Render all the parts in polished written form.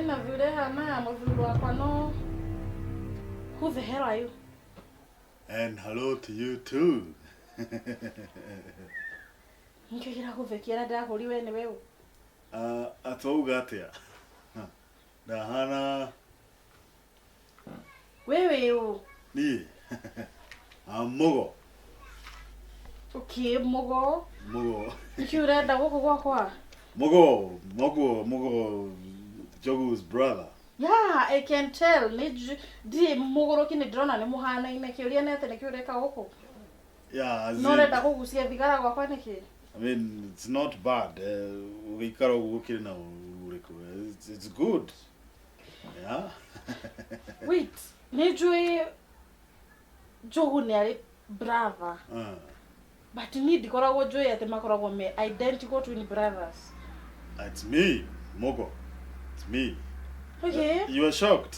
na vile hana mzungu wako no. Who the hell are you? And hello to you too. Nkira kuvekiana ndahuriwe ni wewe. Atauga atia. Ndahana Wewe u. Ni. Mugo. Okay, mugo. Mugo. Nkiurenda guku gwakwa. Mugo Jogu's brother. Yeah, I can tell. Di mugoroki ni drona ni muhana ine kiuria nete ni kiureka guku. Yeah, no renda kugucia thigara gwakwa niki. I mean, it's not bad. Uikara gukiri na uriko. It's good. Yeah. Wait, nijui Jogu ni ari brother. But ni dikoragwo njui ati makoragwo me identical twin brothers. It's me, Mugo. It's me. Okay. You were shocked.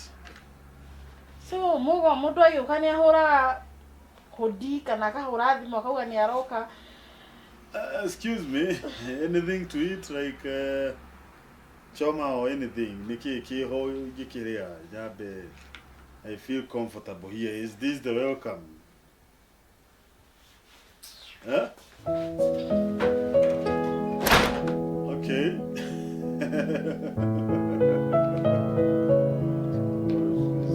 So Mugo mundu ayuka ni ahura hodi kana kahura thimu akauga ni aroka. Excuse me, anything to eat like choma or anything? Niki kiho gikiria jabe. I feel comfortable here. Is this the welcome? Huh? Okay.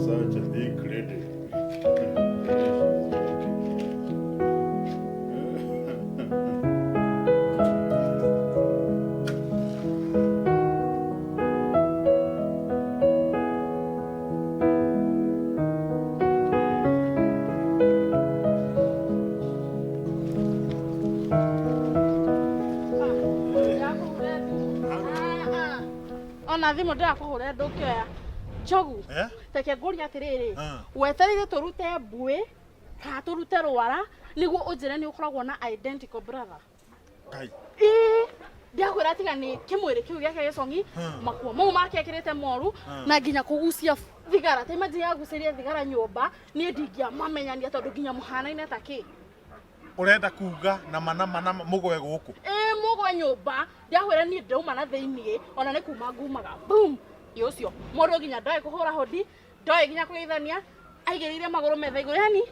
Such a big lady. Ona thimu ndakuhure ndukioya Jogu teke nguri atiriri weterire turute mbui ka turute rwara niguo unjire ni ukoragwo na identical brother Kai ndiakwira atiga ni kimwiri kiu giake gicongi makuo mau make ekirite moru na nginya kugucia thigara te maji ya guceria thigara nyumba ni ndingia mamenyania tondu nginya muhanaine taki urenda kuga na mana mugwe guku mugwe nyumba ndiakwira ni ndauma na theinie ona ni kuma ngumaga boom yocio mundu nginya ndoe kuhura hodi ndoe nginya kugeithania aigirire maguru metha iguru yani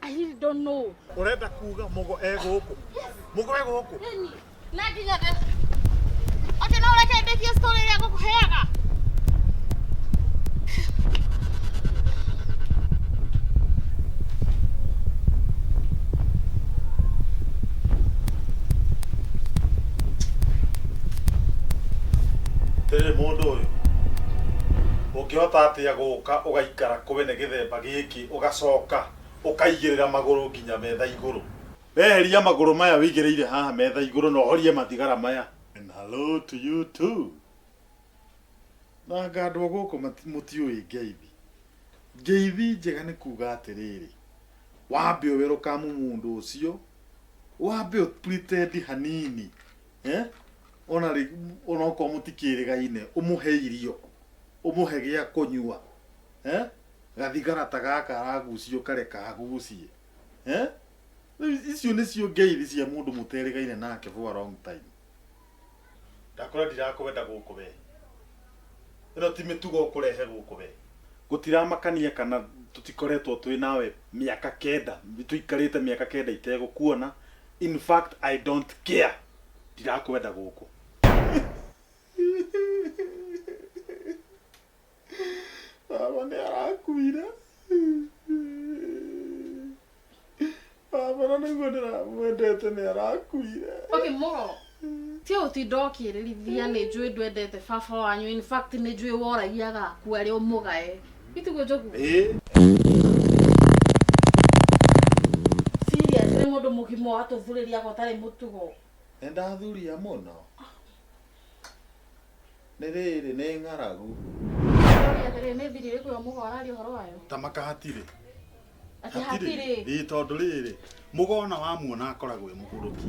I really don't know urenda kuga mugwe guku mugwe guku na nginya ati no reke ndekie story ya gukuheaga tere mundu uyu ukihota atia guka ugaikara kuwene githemba giki ugacoka ukaigirira maguru nginya metha iguru weheria maguru maya wigireire haha metha iguru no horie mathigara maya. And hello to you too. Na ngandwo guku mutiui ngeithi njega ni kuga atiriri wambe welcome mundu ucio wambe pretend hanini ona ko mutikirigaine umuhe irio umuhe gia kunyua gathigara tagaka aragucio kareka agucie icio nicio ngeithi cia mundu muterigaine nake for a long time. Ndakora ndirakwenda guku we ino ti mitugo kurehe guku we gutiramakania kana tutikoretwo twi nawe miaka 9 tuikarite miaka 9 itegũkuona. In fact I don't care. Ndirakwenda guku baba ni arakuire baba niguo ndiramwendete ni arakuire. Okay Mugo ti utindokirithia ni njui ndwendete baba wanyu. In fact ni njui woragiaga ku ari umugae itugo Jogu serious ni mundu mugimo atuthuriria gotari mutugo ndathuria muno niriri ni ngaragu ni thirire kuyo Mugo arari horo wayo tamaka hatire ati hatire tondu riri mugona wa muona akoragwo e muguruki